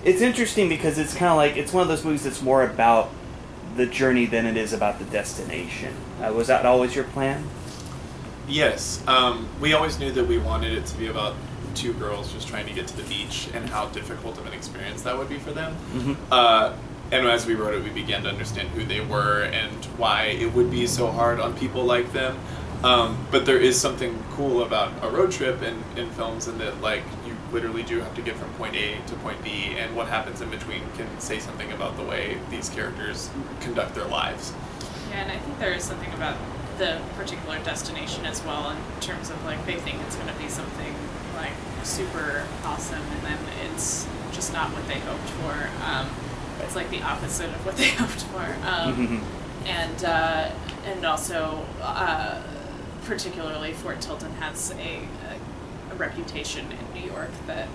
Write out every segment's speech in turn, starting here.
It's interesting because it's kind of like it's one of those movies that's more about the journey than it is about the destination. Was that always your plan? Yes. We always knew that we wanted it to be about two girls just trying to get to the beach and how difficult of an experience that would be for them. And as we wrote it, we began to understand who they were and why it would be so hard on people like them. But there is something cool about a road trip in films, in that like you literally do have to get from point A to point B, and what happens in between can say something about the way these characters conduct their lives. Yeah, and I think there is something about the particular destination as well, in terms of like they think it's going to be something like super awesome, and then it's just not what they hoped for. It's like the opposite of what they hoped for, and also particularly Fort Tilden has a reputation in New York that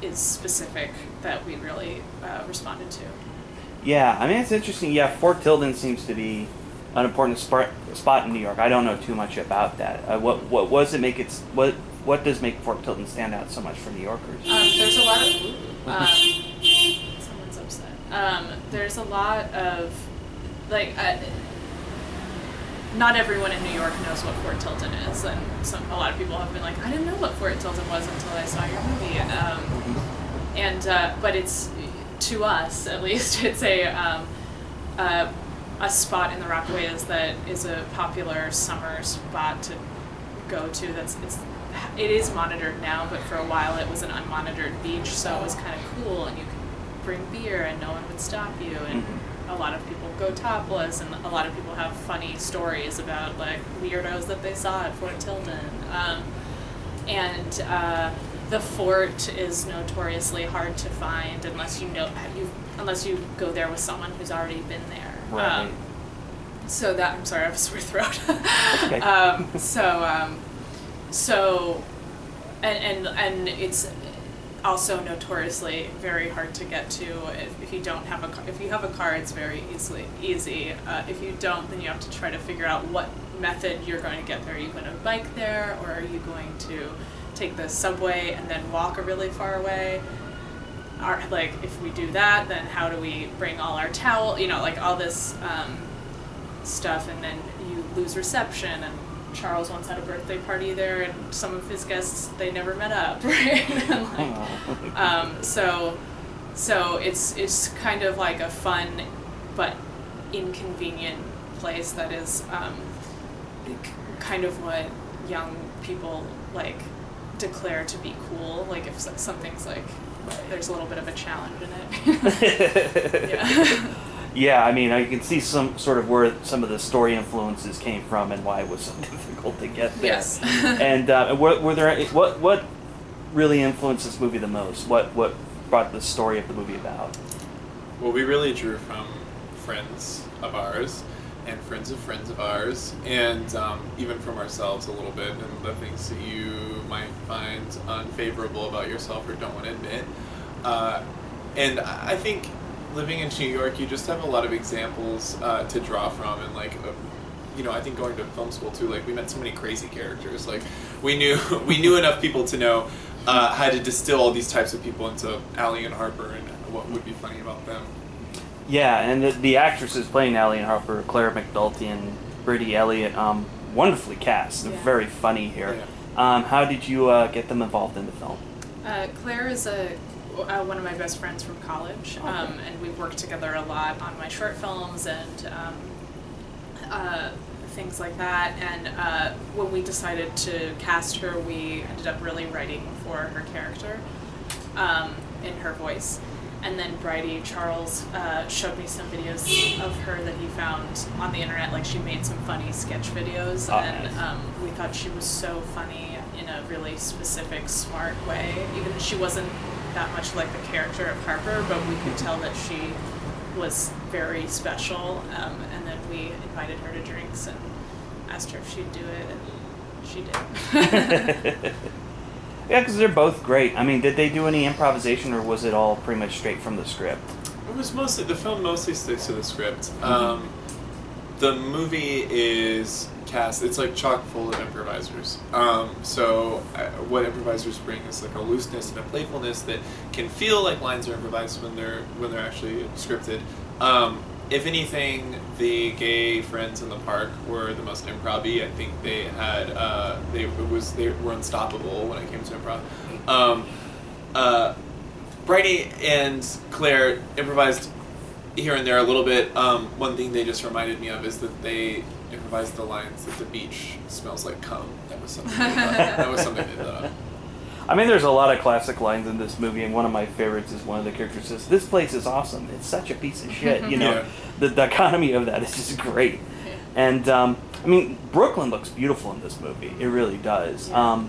is specific, that we really responded to. Yeah, I mean, it's interesting. Yeah, Fort Tilden seems to be an important spot in New York. I don't know too much about that. What does make Fort Tilden stand out so much for New Yorkers? There's a lot of someone's upset. There's a lot of like. Not everyone in New York knows what Fort Tilden is, and a lot of people have been like, I didn't know what Fort Tilden was until I saw your movie. But it's, to us at least, it's a spot in the Rockaways that is a popular summer spot to go to. It is monitored now, but for a while it was an unmonitored beach, so it was kind of cool, and you could bring beer and no one would stop you, and a lot of people go topless, and a lot of people have funny stories about like weirdos that they saw at Fort Tilden. The fort is notoriously hard to find unless you go there with someone who's already been there. Right. So that, I'm sorry, I have a sore throat. Okay. And it's also notoriously very hard to get to. If you don't have a car, if you have a car, it's very easy. If you don't, then you have to try to figure out what method you're going to get there. Are you going to bike there, or are you going to take the subway and then walk a really far way? Like, if we do that, then how do we bring all our towel? You know, like all this stuff, and then you lose reception. And Charles once had a birthday party there, and some of his guests, they never met up, right? And like, so it's kind of like a fun but inconvenient place that is kind of what young people like declare to be cool. Like if something's like there's a little bit of a challenge in it. Yeah. Yeah, I mean, I can see some sort of where some of the story influences came from and why it was so difficult to get there. Yes. And were there what really influenced this movie the most? What brought the story of the movie about? Well, we really drew from friends of ours and friends of ours, and even from ourselves a little bit, and the things that you might find unfavorable about yourself or don't want to admit. And I think living in New York, you just have a lot of examples to draw from, and like, I think going to film school too, like we met so many crazy characters. Like we knew enough people to know how to distill all these types of people into Allie and Harper and what would be funny about them. Yeah, and the actresses playing Allie and Harper, Claire McDulty and Brittany Elliott, wonderfully cast. They're very funny here. Yeah. How did you get them involved in the film? Claire is one of my best friends from college, and we've worked together a lot on my short films and things like that. And when we decided to cast her, we ended up really writing for her character in her voice. And then Charles showed me some videos of her that he found on the internet. Like, she made some funny sketch videos, and we thought she was so funny in a really specific, smart way. Even she wasn't that much like the character of Harper, but we could tell that she was very special. And then we invited her to drinks and asked her if she'd do it, and she did. Yeah, because they're both great. I mean, did they do any improvisation, or was it all pretty much straight from the script? It was the film mostly sticks to the script. the movie is cast. It's like chock full of improvisers. So what improvisers bring is like a looseness and a playfulness that can feel like lines are improvised when they're actually scripted. If anything, the gay friends in the park were the most improv-y. I think they had they were unstoppable when it came to improv. Bridie and Claire improvised here and there a little bit. One thing they just reminded me of is that they improvised the lines that the beach smells like cum. That was something they thought. I mean, there's a lot of classic lines in this movie, and one of my favorites is one of the characters says, "This place is awesome. It's such a piece of shit." You know, Yeah. the dichotomy of that is just great. Yeah. And I mean, Brooklyn looks beautiful in this movie. It really does. Yeah.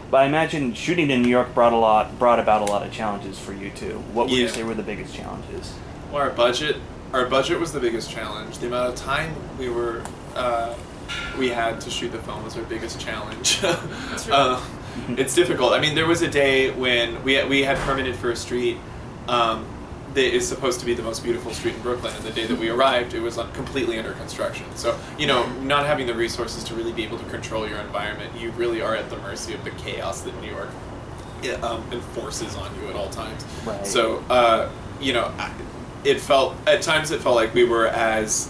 But I imagine shooting in New York brought about a lot of challenges for you too. What would you Yeah. say were the biggest challenges? Well, our budget was the biggest challenge. The amount of time we had to shoot the film was our biggest challenge. That's right. It's difficult. I mean, there was a day when we had permitted for a street that is supposed to be the most beautiful street in Brooklyn, and the day that we arrived, it was completely under construction. So, you know, not having the resources to really be able to control your environment, you really are at the mercy of the chaos that New York enforces on you at all times. Right. So, you know, at times it felt like we were as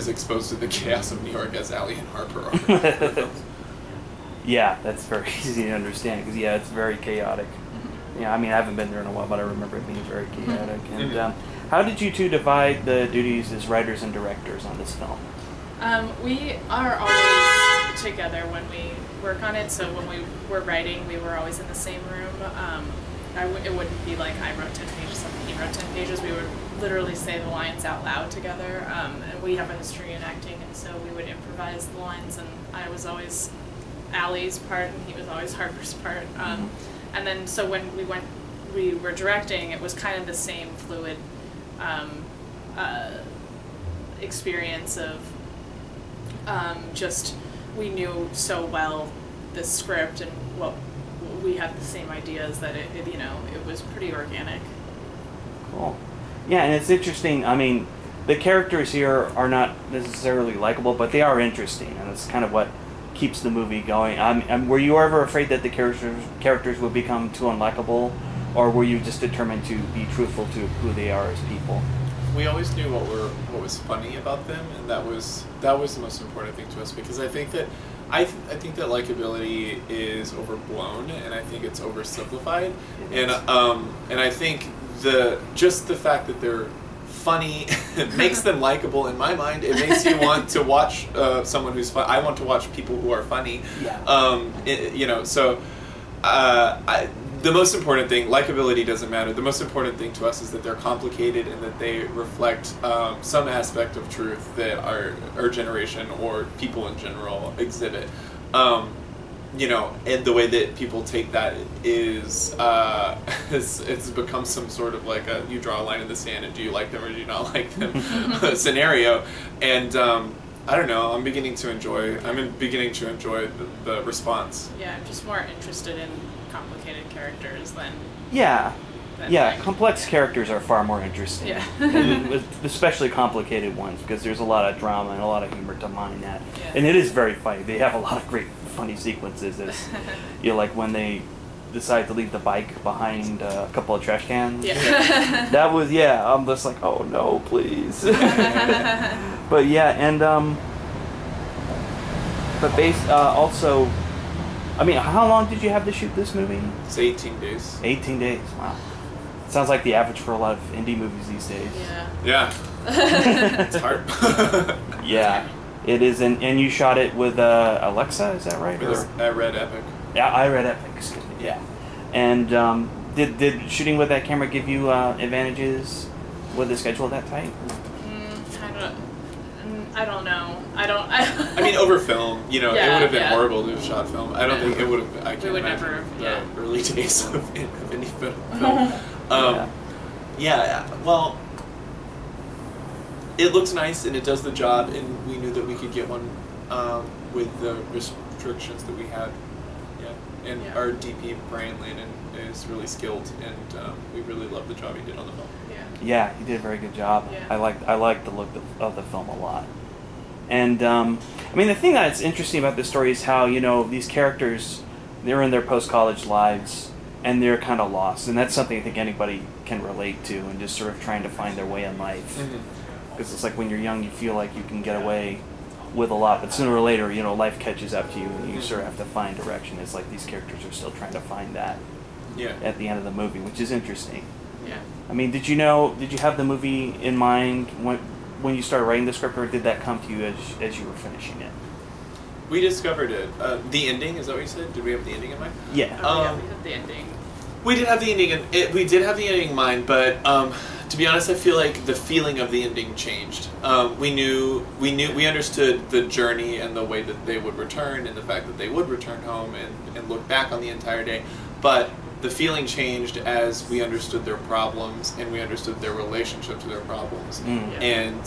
exposed to the chaos of New York as Allie and Harper are. Yeah, that's very easy to understand because it's very chaotic. Yeah, I mean, I haven't been there in a while, but I remember it being very chaotic. And how did you two divide the duties as writers and directors on this film? We are always together when we work on it. So when we were writing, we were always in the same room. It wouldn't be like I wrote 10 pages and he wrote 10 pages. We would literally say the lines out loud together. And we have a history in acting, and so we would improvise the lines. And I was always Allie's part, and he was always Harper's part. And then so when we were directing, it was kind of the same fluid experience of just we knew so well the script and what we had the same ideas that it was pretty organic. Cool. Yeah, and it's interesting. I mean, the characters here are not necessarily likable, but they are interesting, and it's kind of what keeps the movie going. Were you ever afraid that the characters would become too unlikable, or were you just determined to be truthful to who they are as people? We always knew what was funny about them, and that was the most important thing to us, because I think that I think that likability is overblown, and I think it's oversimplified, and I think the fact that they're funny makes them likable in my mind. It makes you want to watch someone who's fun. I want to watch people who are funny. Yeah. The most important thing, likability doesn't matter. The most important thing to us is that they're complicated and that they reflect some aspect of truth that our generation or people in general exhibit. And the way that people take that is it's become some sort of like you draw a line in the sand and do you like them or do you not like them scenario. And I don't know, I'm beginning to enjoy the response. Yeah, I'm just more interested in complicated characters than complex characters are far more interesting. Yeah. And especially complicated ones, because there's a lot of drama and a lot of humor to mine that. Yeah. And it is very funny. They have a lot of great funny sequences. As, like when they decide to leave the bike behind a couple of trash cans. Yeah. That was, I'm just like, oh no, please. But also, I mean, how long did you have to shoot this movie? It's 18 days. 18 days, wow. Sounds like the average for a lot of indie movies these days. Yeah. It's hard. Yeah, it is, and you shot it with Alexa, is that right? I read Epic. Yeah, I read Epic, excuse me, yeah. And did shooting with that camera give you advantages with the schedule that tight? I don't know. I mean, over film, it would have been horrible to have shot film. I don't think it would have. I can't imagine the early days of indie film. Well, it looks nice and it does the job, and we knew that we could get one with the restrictions that we had. Yeah, And Yeah. our DP, Brian Landon, is really skilled, and we really love the job he did on the film. Yeah, he did a very good job. Yeah. I like the look of the film a lot. And I mean, the thing that's interesting about this story is how, you know, these characters, they're in their post-college lives and they're kind of lost, and that's something I think anybody can relate to, and just sort of trying to find their way in life. Because it's like when you're young, you feel like you can get away with a lot, but sooner or later, you know, life catches up to you and you sort of have to find direction. It's like these characters are still trying to find that at the end of the movie, which is interesting. Yeah. I mean, did you have the movie in mind when you started writing the script, or did that come to you as you were finishing it? We discovered it. The ending, is that what you said? Did we have the ending in mind? Yeah. Oh, yeah, we had the ending. We did have the ending, we did have the ending in mind, but to be honest, I feel like the feeling of the ending changed. We understood the journey and the way that they would return, and the fact that they would return home and look back on the entire day, but the feeling changed as we understood their problems and we understood their relationship to their problems, and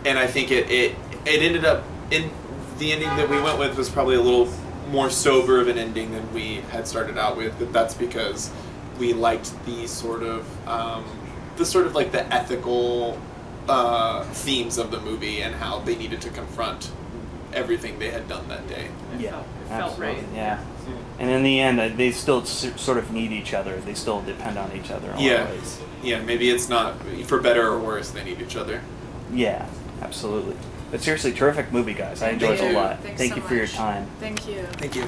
I think it ended up in the ending that we went with was probably a little more sober of an ending than we had started out with, but that's because we liked the sort of like the ethical themes of the movie and how they needed to confront everything they had done that day. It felt right. Yeah. And in the end, they still sort of need each other. They still depend on each other in a lot of ways. Yeah, maybe it's not, for better or worse, they need each other. Yeah, absolutely. But seriously, terrific movie, guys. I enjoyed it a lot. Thanks Thank so you for your much. time. Thank you. Thank you.